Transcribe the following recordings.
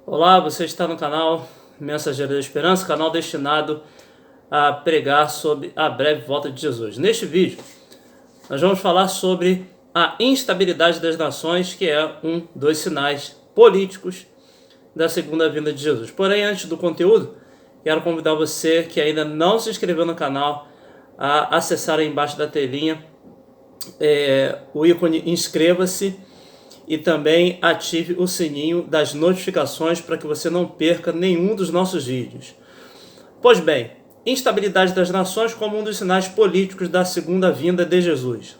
Olá, você está no canal Mensageiro da Esperança, canal destinado a pregar sobre a breve volta de Jesus. Neste vídeo, nós vamos falar sobre a instabilidade das nações, que é um dos sinais políticos da segunda vinda de Jesus. Porém, antes do conteúdo, quero convidar você que ainda não se inscreveu no canal a acessar aí embaixo da telinha o ícone inscreva-se e também ative o sininho das notificações para que você não perca nenhum dos nossos vídeos. Pois bem, instabilidade das nações como um dos sinais políticos da segunda vinda de Jesus.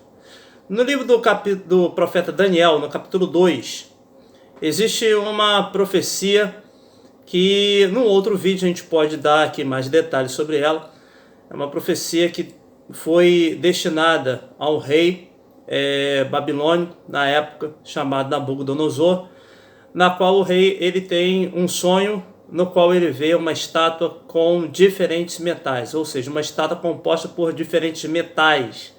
No livro do profeta Daniel, no capítulo 2, existe uma profecia que num outro vídeo a gente pode dar aqui mais detalhes sobre ela. É uma profecia que foi destinada ao rei babilônico, na época, chamado Nabucodonosor, na qual o rei ele tem um sonho no qual ele vê uma estátua com diferentes metais, ou seja, uma estátua composta por diferentes metais.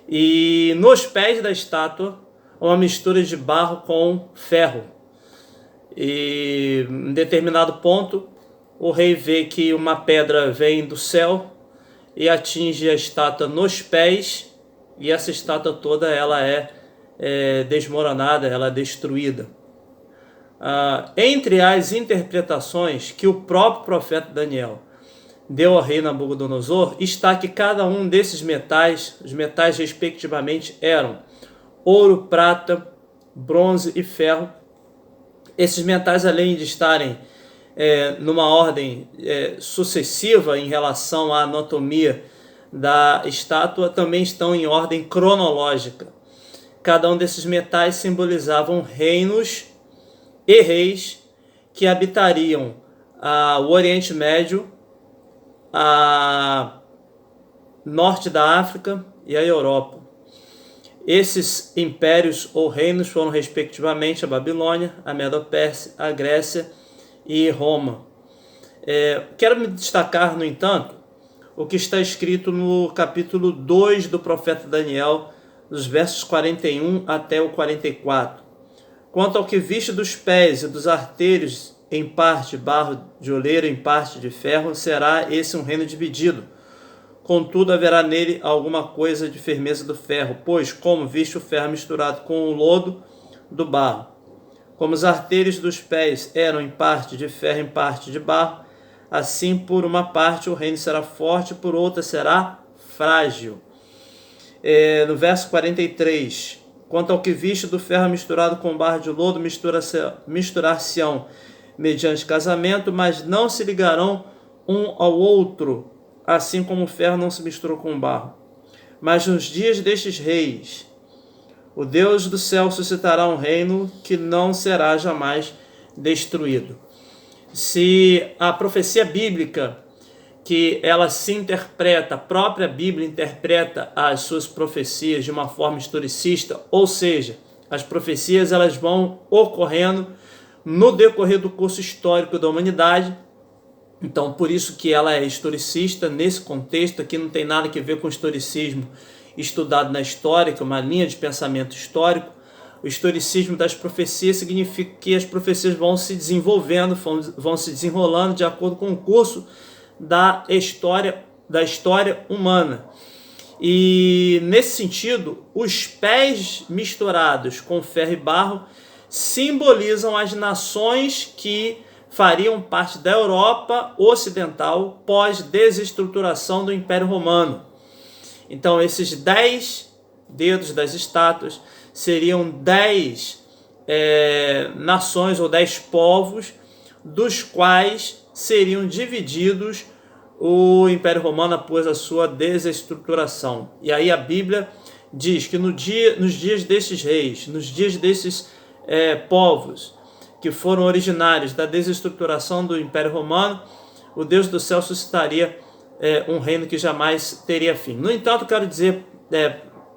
E nos pés da estátua, uma mistura de barro com ferro. E em determinado ponto, o rei vê que uma pedra vem do céu e atinge a estátua nos pés, e essa estátua toda ela é desmoronada, ela é destruída. Entre as interpretações que o próprio profeta Daniel deu ao rei Nabucodonosor, está que cada um desses metais, os metais respectivamente eram ouro, prata, bronze e ferro. Esses metais, além de estarem numa ordem sucessiva em relação à anatomia da estátua, também estão em ordem cronológica. Cada um desses metais simbolizavam reinos e reis que habitariam o Oriente Médio, a norte da África e a Europa. Esses impérios ou reinos foram respectivamente a Babilônia, a Medo-Pérsia, a Grécia e Roma. Quero me destacar, no entanto, o que está escrito no capítulo 2 do profeta Daniel, dos versos 41 até o 44. Quanto ao que viste dos pés e dos artelhos, em parte barro de oleiro, em parte de ferro, será esse um reino dividido. Contudo, haverá nele alguma coisa de firmeza do ferro, pois, como viste o ferro misturado com o lodo do barro, como os artelhos dos pés eram em parte de ferro, em parte de barro, assim por uma parte o reino será forte, por outra será frágil. No verso 43, quanto ao que viste do ferro misturado com barro de lodo, misturar-se-ão mediante casamento, mas não se ligarão um ao outro, assim como o ferro não se misturou com o barro. Mas nos dias destes reis, o Deus do céu suscitará um reino que não será jamais destruído. Se a profecia bíblica, que ela se interpreta, a própria Bíblia interpreta as suas profecias de uma forma historicista, ou seja, as profecias elas vão ocorrendo no decorrer do curso histórico da humanidade. Então, por isso que ela é historicista nesse contexto. Aqui não tem nada a ver com o historicismo estudado na história, que é uma linha de pensamento histórico. O historicismo das profecias significa que as profecias vão se desenvolvendo, vão se desenrolando de acordo com o curso da história humana. E nesse sentido, os pés misturados com ferro e barro simbolizam as nações que fariam parte da Europa Ocidental pós-desestruturação do Império Romano. Então, esses 10 dedos das estátuas seriam 10 nações ou 10 povos, dos quais seriam divididos o Império Romano após a sua desestruturação. E aí a Bíblia diz que nos dias desses reis, nos dias desses povos que foram originários da desestruturação do Império Romano, o Deus do céu suscitaria um reino que jamais teria fim. No entanto, quero dizer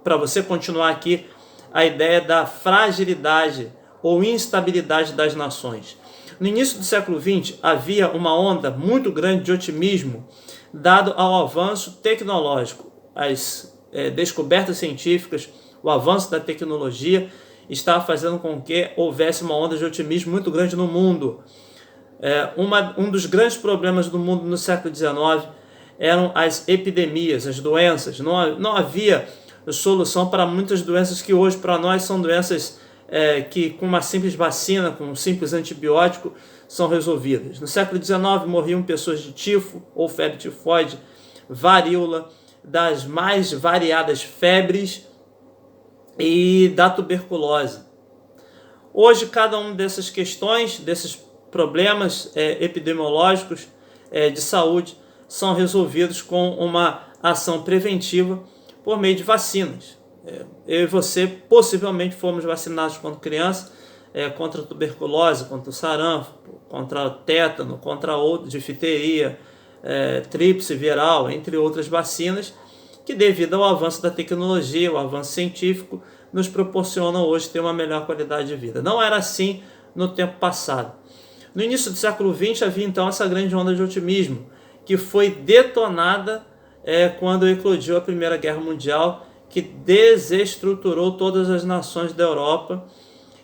para você continuar aqui a ideia da fragilidade ou instabilidade das nações. No início do século XX, havia uma onda muito grande de otimismo dado ao avanço tecnológico, as descobertas científicas, o avanço da tecnologia estava fazendo com que houvesse uma onda de otimismo muito grande no mundo. Um dos grandes problemas do mundo no século XIX eram as epidemias, as doenças. Não havia solução para muitas doenças que hoje para nós são doenças que com uma simples vacina, com um simples antibiótico, são resolvidas. No século XIX morriam pessoas de tifo ou febre tifoide, varíola, das mais variadas febres e da tuberculose. Hoje, cada uma dessas questões, desses problemas epidemiológicos de saúde, são resolvidos com uma ação preventiva por meio de vacinas. Eu e você possivelmente fomos vacinados quando criança contra a tuberculose, contra o sarampo, contra o tétano, contra outra difteria, tríplice viral, entre outras vacinas, que devido ao avanço da tecnologia, ao avanço científico, nos proporcionam hoje ter uma melhor qualidade de vida. Não era assim no tempo passado. No início do século XX havia então essa grande onda de otimismo, que foi detonada quando eclodiu a Primeira Guerra Mundial, que desestruturou todas as nações da Europa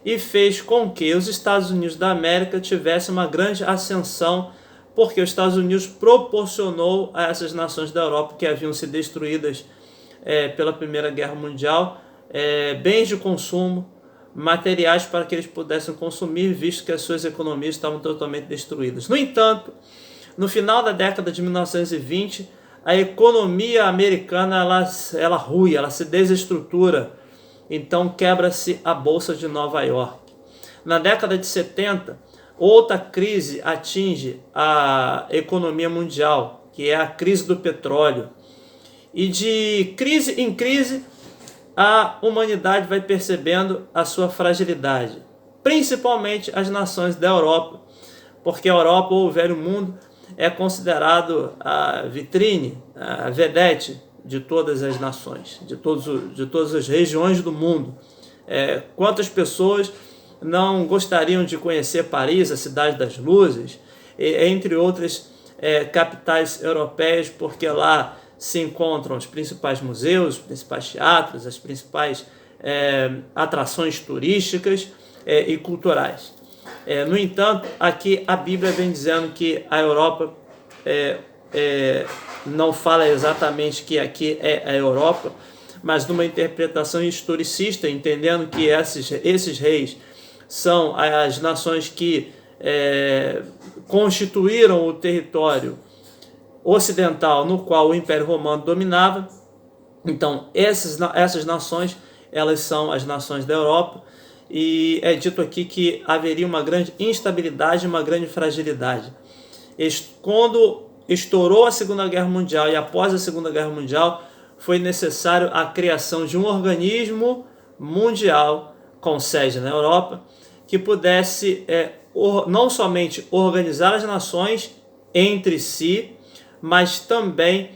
e fez com que os Estados Unidos da América tivessem uma grande ascensão, porque os Estados Unidos proporcionou a essas nações da Europa que haviam sido destruídas pela Primeira Guerra Mundial bens de consumo, materiais para que eles pudessem consumir, visto que as suas economias estavam totalmente destruídas. No entanto, no final da década de 1920, a economia americana ela rui, ela se desestrutura, então quebra-se a Bolsa de Nova York. Na década de 70, outra crise atinge a economia mundial, que é a crise do petróleo. E de crise em crise, a humanidade vai percebendo a sua fragilidade, principalmente as nações da Europa, porque a Europa ou o Velho Mundo é considerado a vitrine, a vedete de todas as nações, de todas as regiões do mundo. Quantas pessoas não gostariam de conhecer Paris, a cidade das luzes, entre outras capitais europeias, porque lá se encontram os principais museus, os principais teatros, as principais atrações turísticas e culturais. No entanto, aqui a Bíblia vem dizendo que a Europa não fala exatamente que aqui é a Europa, mas numa interpretação historicista, entendendo que esses reis são as nações que constituíram o território ocidental no qual o Império Romano dominava. Então, essas nações, elas são as nações da Europa, e é dito aqui que haveria uma grande instabilidade, uma grande fragilidade. Quando estourou a Segunda Guerra Mundial e após a Segunda Guerra Mundial, foi necessário a criação de um organismo mundial com sede na Europa, que pudesse não somente organizar as nações entre si, mas também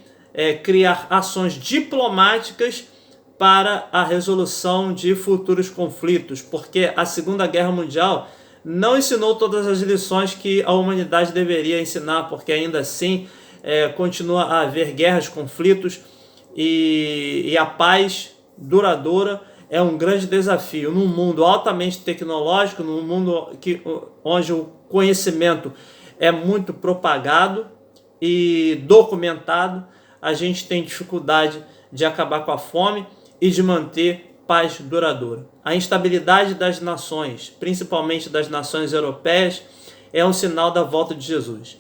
criar ações diplomáticas para a resolução de futuros conflitos, porque a Segunda Guerra Mundial não ensinou todas as lições que a humanidade deveria ensinar, porque ainda assim continua a haver guerras, conflitos, e a paz duradoura é um grande desafio. Num mundo altamente tecnológico, num mundo onde o conhecimento é muito propagado e documentado, a gente tem dificuldade de acabar com a fome e de manter paz duradoura. A instabilidade das nações, principalmente das nações europeias, é um sinal da volta de Jesus.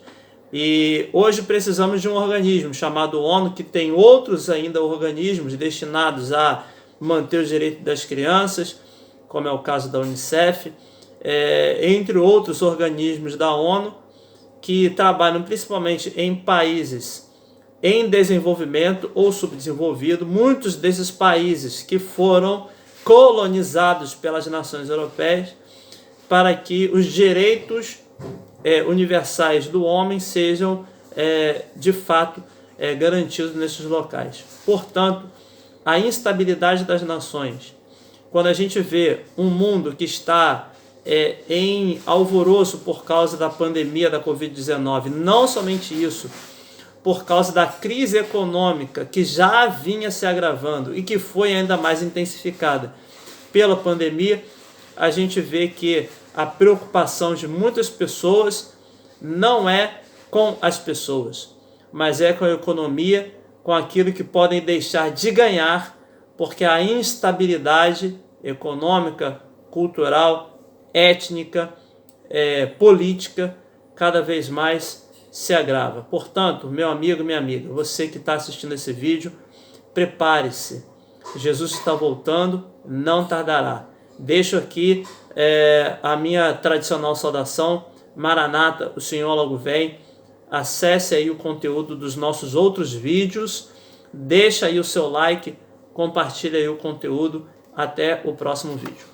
E hoje precisamos de um organismo chamado ONU, que tem outros ainda organismos destinados a manter os direitos das crianças, como é o caso da Unicef, entre outros organismos da ONU, que trabalham principalmente em países em desenvolvimento ou subdesenvolvido, muitos desses países que foram colonizados pelas nações europeias, para que os direitos universais do homem sejam de fato garantidos nesses locais. Portanto, a instabilidade das nações, quando a gente vê um mundo que está em alvoroço por causa da pandemia da Covid-19, não somente isso, por causa da crise econômica que já vinha se agravando e que foi ainda mais intensificada pela pandemia, a gente vê que a preocupação de muitas pessoas não é com as pessoas, mas é com a economia, com aquilo que podem deixar de ganhar, porque a instabilidade econômica, cultural, étnica, política, cada vez mais se agrava. Portanto, meu amigo, minha amiga, você que está assistindo esse vídeo, prepare-se. Jesus está voltando, não tardará. Deixo aqui a minha tradicional saudação. Maranata, o Senhor logo vem. Acesse aí o conteúdo dos nossos outros vídeos. Deixa aí o seu like, compartilha aí o conteúdo. Até o próximo vídeo.